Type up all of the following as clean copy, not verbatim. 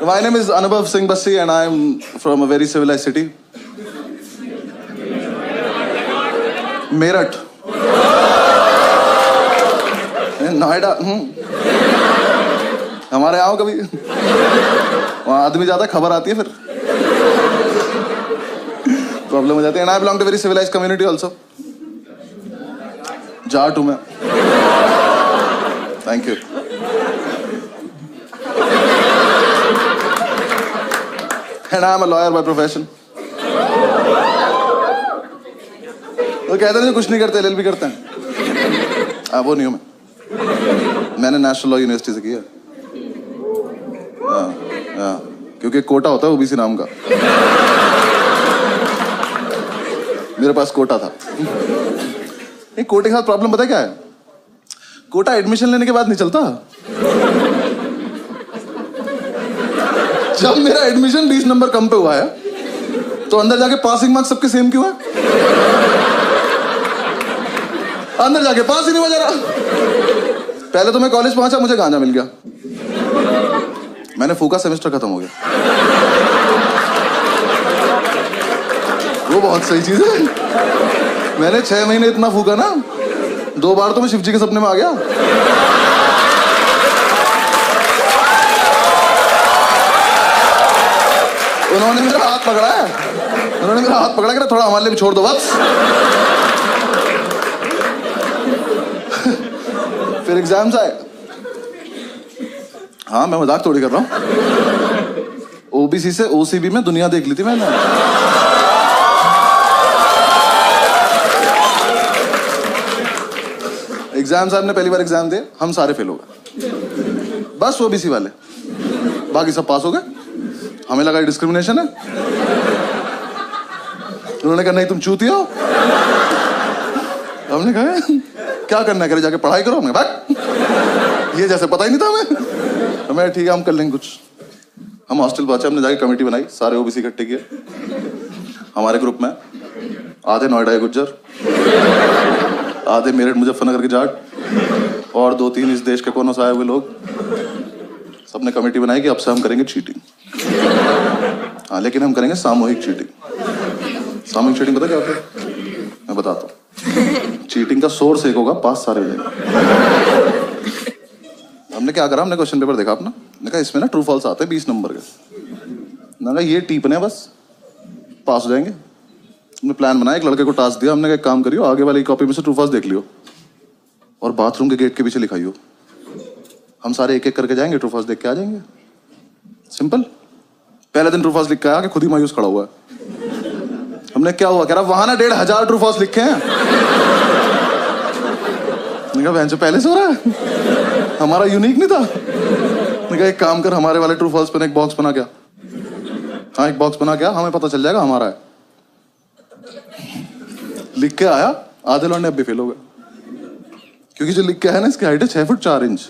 My name is Anubhav Singh Bassi and I am from a very civilized city. Meerut. Noida. हमारे आओ कभी. वहाँ आदमी जाता है, खबर आती है, फिर प्रॉब्लम हो जाती है. And I belong to a very civilized community also. Jat हूँ मैं. Thank you. And I am a lawyer by profession. तो कहते हैं कुछ नहीं करते, LLB करते हैं. वो नहीं हूँ मैं. मैंने नेशनल लॉ यूनिवर्सिटी से किया. क्योंकि कोटा होता है ओबीसी नाम का. मेरे पास कोटा था. नहीं, कोटे के साथ प्रॉब्लम पता है क्या है? कोटा एडमिशन लेने के बाद नहीं चलता. जब मेरा एडमिशन 20 नंबर कम पे हुआ है तो अंदर जाके पासिंग मार्क्स सबके सेम क्यों है? अंदर जाके पास ही नहीं हो जा रहा. पहले तो मैं कॉलेज पहुंचा, मुझे गांजा मिल गया. मैंने फूका, सेमेस्टर खत्म हो गया. वो बहुत सही चीज है. मैंने 6 महीने इतना फूका ना, 2 बार तो मैं शिवजी के सपने में आ गया. उन्होंने मेरा हाथ पकड़ा है. उन्होंने मेरा हाथ पकड़ा कि थोड़ा हमारे लिए भी छोड़ दो बस. फिर एग्जाम्स आए. हाँ, मैं मजाक थोड़ी कर रहा हूँ. ओबीसी से ओसीबी में दुनिया देख ली थी मैंने. एग्जाम साहब ने पहली बार एग्जाम दिए, हम सारे फेल हो गए. बस ओबीसी वाले, बाकी सब पास हो गए. हमें लगा डिस्क्रिमिनेशन है. उन्होंने कहा नहीं तुम चूतिया हो. हमने कहा क्या करना करे, जाके पढ़ाई करो. हमने कहा ये जैसे पता ही नहीं था हमें. ठीक है, हम कर लेंगे कुछ. हम हॉस्टल पहुंचे, हमने जाके कमेटी बनाई, सारे ओबीसी इकट्ठे किए. हमारे ग्रुप में आधे नोएडा गुज्जर, आधे मेरठ मुजफ्फरनगर के जाट, और 2-3 इस देश के कोनों से आए हुए लोग. सबने कमेटी बनाई कि अब से हम करेंगे चीटिंग. हाँ, लेकिन हम करेंगे सामूहिक चीटिंग. सामूहिक चीटिंग पता क्या होता है? मैं बताता हूँ. चीटिंग का सोर्स एक होगा, पास सारे हो जाएंगे. हमने क्या करा, हमने क्वेश्चन पेपर देखा अपना. मैंने कहा इसमें ना ट्रू फॉल्स आते हैं 20 नंबर के. मैंने कहा ये टीपने बस, पास हो जाएंगे. हमने प्लान बनाया, एक लड़के को टास्क दिया. हमने कहा एक काम करियो, आगे वाली कॉपी में से ट्रू फॉल्स देख लियो और बाथरूम के गेट के पीछे लिखाइयो. हम सारे एक एक करके जाएंगे, ट्रू फॉल्स देख के आ जाएंगे. सिंपल. पहले दिन ट्रू फॉल्स लिख के आया कि खुद ही मायूस खड़ा हुआ है. हमने क्या हुआ, कह रहा वहां ना 1500 ट्रू फॉल्स लिखे हैं. मैंने कहा बहन से पहले से हो रहा है, हमारा यूनिक नहीं था. मैंने कहा एक काम कर, हमारे वाले ट्रू फॉल्स पर एक बॉक्स बना क्या. हाँ, एक बॉक्स बना क्या, हमें पता चल जाएगा हमारा है. लिख के आया, आधे लौंडे अब भी फेल हो गए. क्योंकि जो लिख के आया ना, इसकी हाइट है 6 फुट 4 इंच.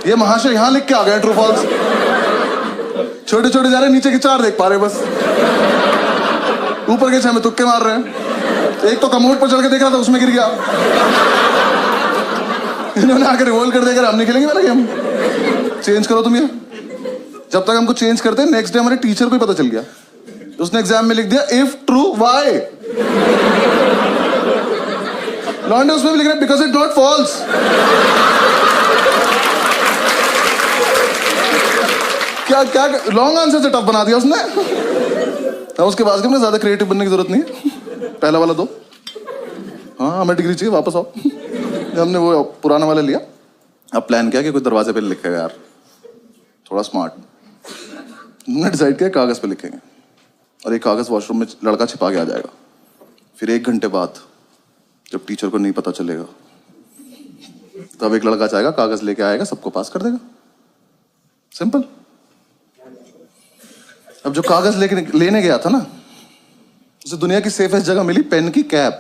ये महाशय यहाँ लिख के आ गए ट्रू फॉल्स. छोटे छोटे जा रहे, नीचे के 4 देख पा रहे बस. ऊपर के 6 में तुक्के मार रहे हैं. एक तो कमोड पर चढ़ के देख रहा था, उसमें गिर गया. इन्होंने आके रिवोल्व कर देकर हम नहीं खेलेंगे वाला गेम. चेंज करो तुम ये. जब तक हमको चेंज करते, नेक्स्ट डे हमारे टीचर को ही पता चल गया. उसने एग्जाम में लिख दिया इफ ट्रू वाई. लॉन्डे उसमें भी लिख रहा है बिकॉज इट नॉट फॉल्स. क्या क्या लॉन्ग आंसर से टफ बना दिया उसने. उसके बाद हमने ज्यादा क्रिएटिव बनने की जरूरत नहीं है. पहला वाला 2. हाँ, हमें डिग्री चाहिए, वापस आओ. हमने वो पुराना वाला लिया. अब प्लान किया कि कोई दरवाजे पे लिखेगा यार, थोड़ा स्मार्ट. हमने डिसाइड किया कागज पे लिखेंगे और एक कागज वॉशरूम में लड़का छिपा के आ जाएगा. फिर 1 घंटे बाद जब टीचर को नहीं पता चलेगा, तब एक लड़का जाएगा, कागज लेके आएगा, सबको पास कर देगा. सिंपल. अब जो कागज लेने गया था ना, उसे दुनिया की सेफेस्ट जगह मिली, पेन की कैप.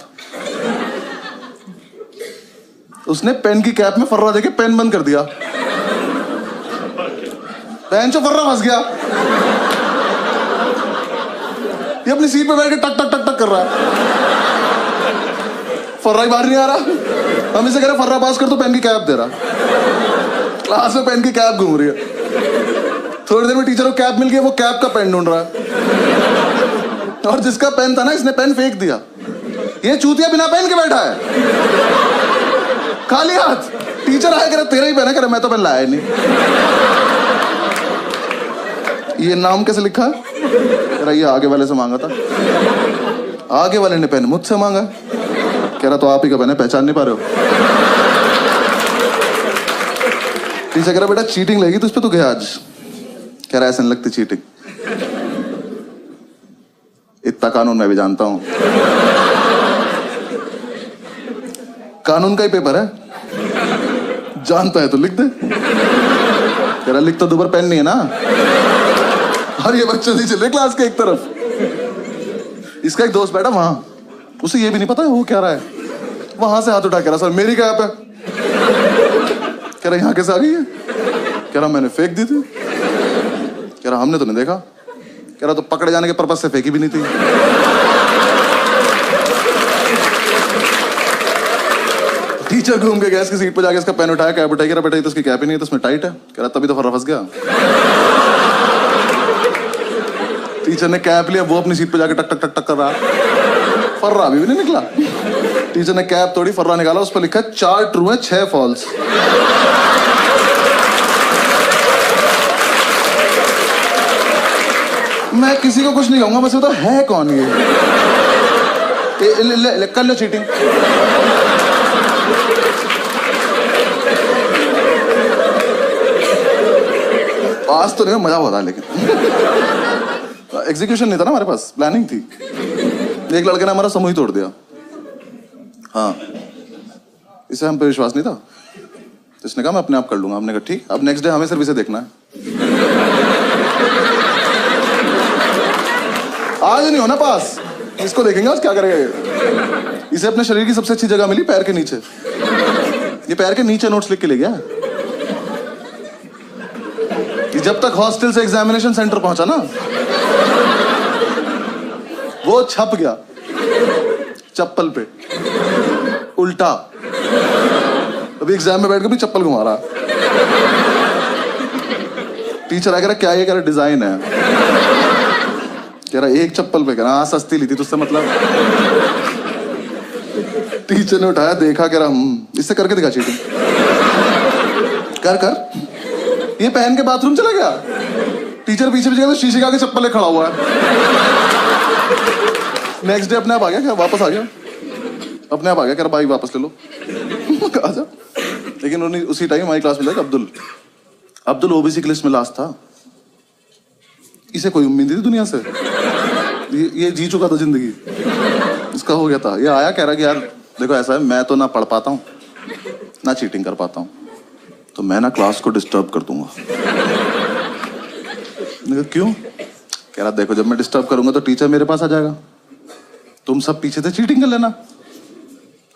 उसने पेन की कैप में फर्रा देके पेन बंद कर दिया. पेन से फर्रा फंस गया. ये अपनी सीट पे बैठ के टक टक टक टक कर रहा है. फर्रा ही बाहर नहीं आ रहा. हम इसे कह रहे फर्रा पास कर तो पेन की कैप दे रहा. क्लास में पेन की कैप घूम रही है। थोड़ी देर में टीचर को कैप मिल गई, वो कैप का पेन ढूंढ रहा है। और जिसका पेन था ना, इसने पेन फेंक दिया। ये चूतिया बिना पेन के बैठा है, खाली हाथ। टीचर आया, कह रहा तेरा ही पेन है। कह रहा मैं तो पेन लाया नहीं। ये नाम कैसे लिखा है? कह रहा ये आगे वाले से मांगा था। आगे वाले ने पेन मुझसे मांगा। कह रहा तो आप ही का पेन है, पहचान नहीं पा रहे हो? टीचर कह रहा बेटा चीटिंग लगी तुझ पे, तो गया आज। कह रहा ऐसे नहीं लगती चीटिंग, इतना कानून मैं भी जानता हूं। कानून का ही पेपर है, जानता है तो लिख दे। कह रहा लिख तो दो, पर पेन नहीं है ना। और ये बच्चे नहीं चल रहे क्लास के एक तरफ। इसका एक दोस्त बैठा वहां, उसे ये भी नहीं पता है वो क्या रहा है। वहां से हाथ उठा, कह रहा सर मेरी कैप है। कह रहा यहाँ कैसे आ गई है? कह रहा मैंने फेंक दी थी। कह रहा हमने तो नहीं देखा। कह रहा तो पकड़े जाने के पर्पस से फेंकी भी नहीं थी। टीचर घूम के गैस की सीट पर जाके इसका पेन उठाया, कैप उठाई। कह रहा बेटा ये तो इसकी कैप ही नहीं है, तो इसमें टाइट है। कह रहा तभी तो फर्रा फंस गया। टीचर ने कैप लिया, वो अपनी सीट पे जाके टक टक टक टक कर रहा। फर्रा अभी भी नहीं निकला। टीचर ने कैप तोड़ी, फर्रा निकाला, उस पर लिखा 4 ट्रू है 6 फॉल्स। मैं किसी को कुछ नहीं कहूंगा, बस बताओ है कौन ये? ले, कर लो चीटिंग। आज तो नहीं, मजा हुआ था, लेकिन एग्जीक्यूशन नहीं था ना हमारे पास, प्लानिंग थी। एक लड़के ने हमारा समूह ही तोड़ दिया। हाँ, इसे हम पे विश्वास नहीं था, तो इसने कहा मैं अपने आप कर लूंगा। हमने कहा ठीक। अब नेक्स्ट डे हमें सिर्फ इसे देखना है। आज नहीं होना पास, इसको देखेंगे आज क्या करेगा ये। इसे अपने शरीर की सबसे अच्छी जगह मिली, पैर के नीचे। ये पैर के नीचे नोट्स लिख के ले गया। कि जब तक हॉस्टल से एग्जामिनेशन सेंटर पहुंचा ना, वो छप गया चप्पल पे उल्टा। अभी एग्जाम में बैठ के भी चप्पल घुमा रहा। टीचर आ कह रहा क्या ये? कह रहा डिजाइन है। कह रहा एक चप्पल पे। कह रहा हाँ सस्ती ली थी तुझसे मतलब। टीचर ने उठाया, देखा, कह रहा इससे करके दिखा चीटिंग। कर कर। ये पहन के बाथरूम चला गया। टीचर पीछे पीछे, तो शीशे के आगे चप्पल ले खड़ा हुआ है। नेक्स्ट डे अपने आप आ गया, क्या वापस आ गया, अपने आप आ गया। कह रहा भाई वापस ले लो। आजा। लेकिन उसी टाइम हमारी क्लास में था अब्दुल ओबीसी की लिस्ट में लास्ट था। इसे कोई उम्मीद नहीं थी दुनिया से। ये जी चुका था जिंदगी, इसका हो गया था। ये आया, कह रहा कि यार देखो ऐसा है, मैं तो ना पढ़ पाता हूँ ना चीटिंग कर पाता हूँ, तो मैं ना क्लास को डिस्टर्ब कर दूंगा। क्यों? कह रहा देखो जब मैं डिस्टर्ब करूंगा तो टीचर मेरे पास आ जाएगा, तुम सब पीछे से चीटिंग कर लेना।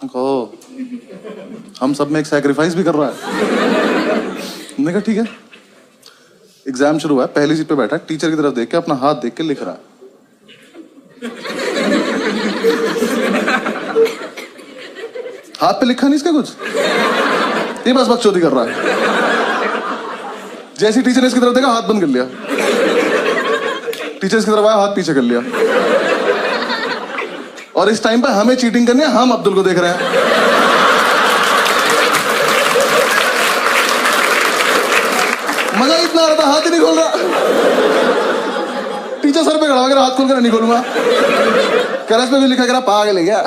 कहो हम सब में एक सैक्रिफाइस भी कर रहा है। मैंने कहा ठीक है। एग्जाम शुरू हुआ, पहली सीट पे बैठा, टीचर की तरफ देख के अपना हाथ देख के लिख रहा है। हाथ पे लिखा नहीं इसका कुछ, ये बस बकचोदी कर रहा है। जैसे टीचर ने इसकी तरफ देखा, हाथ बंद कर लिया। टीचर इसकी तरफ आया, हाथ पीछे कर लिया। और इस टाइम पे हमें चीटिंग करनी है, हम अब्दुल को देख रहे हैं। मजा इतना आ रहा था, हाथ ही नहीं खोल रहा। टीचर सर पे खड़ा होकर हाथ खोल कर नहीं खोलूंगा। करस पे भी लिखा, करा पागल है क्या।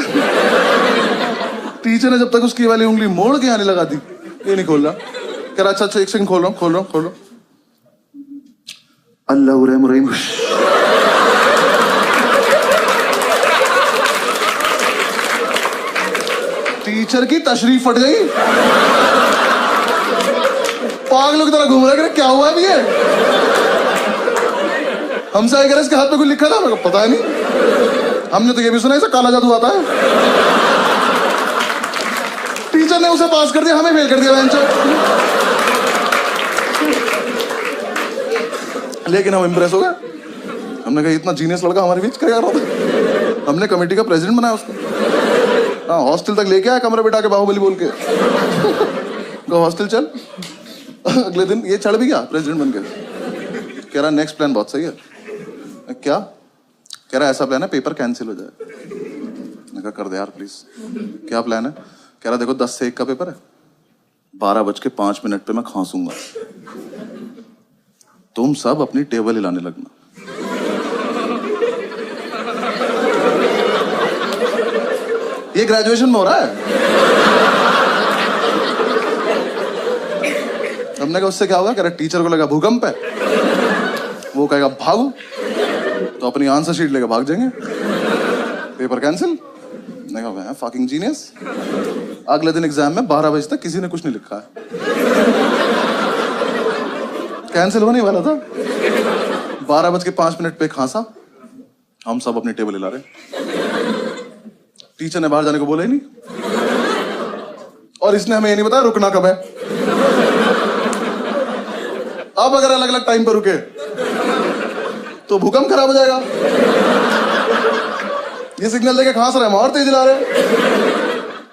टीचर ने जब तक उसकी वाली उंगली मोड़ के आने लगा दी, ये नहीं खोल रहा। कह रहा अच्छा एक सेकंड, खोल रहा हूं। अल्लाह रहीम। टीचर की तशरीफ फट गई। पागलों की तरह घूम रहा है, क्या हुआ है ये? हमसे आए, इसके हाथ में कुछ लिखा था, मेरे को पता नहीं। हमने तो ये भी सुना इसे काला जादू आता है। टीचर ने उसे पास कर दिया, हमें फेल कर दिया बेंच। लेकिन हम इंप्रेस हो गए। हमने कहा इतना जीनियस लड़का हमारे बीच क्या कर रहा था। हमने कमेटी का प्रेसिडेंट बनाया उसको। हाँ, हॉस्टल तक लेके आया, कमरे बिठा के बाहुबली बोल के। हॉस्टल चल, अगले दिन ये चढ़ भी गया प्रेसिडेंट बन के। कह रहा नेक्स्ट प्लान बहुत सही है। क्या? कह रहा ऐसा प्लान है पेपर कैंसिल हो जाए। मैंने कहा कर दे यार प्लीज। क्या प्लान है? कह रहा देखो 10 से 1 का पेपर है, 12:05 पे मैं खांसूंगा, तुम सब अपनी टेबल हिलाने लगना। ये ग्रेजुएशन में हो रहा है। हमने कहा उससे क्या होगा? कह रहा टीचर को लगा भूकंप है, वो कहेगा भागो, तो अपनी आंसर शीट लेकर भाग जाएंगे, पेपर कैंसिल। मैंने कहा फकिंग जीनियस। अगले दिन एग्जाम में 12 बजे तक किसी ने कुछ नहीं लिखा है, कैंसिल होने वाला था। 12:05 पे खांसा, हम सब अपनी टेबल हिला रहे। टीचर ने बाहर जाने को बोला ही नहीं, और इसने हमें ये नहीं बताया रुकना कब है। अब अगर अलग अलग टाइम पर रुके तो भूकंप खराब हो जाएगा। ये सिग्नल देके खांस रहे, हम और तेज हिला रहे।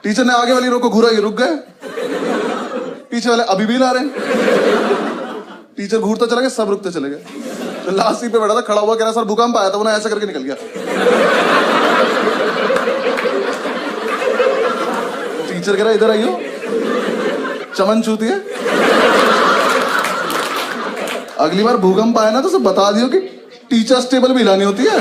टीचर ने आगे वाली रो को घूरा, ये रुक गए, पीछे वाले अभी भी हिला रहे। टीचर घूरता चला गया, सब रुकते चले गए। तो लास्ट सीट पे बैठा था, खड़ा हुआ, कह रहा सर भूकंप आया था, वो ऐसा करके निकल गया। टीचर कह रहा इधर आइयो, चमन चूती है, अगली बार भूकंप आए ना तो सब बता दियो कि टीचर्स टेबल भी हिलानी होती है।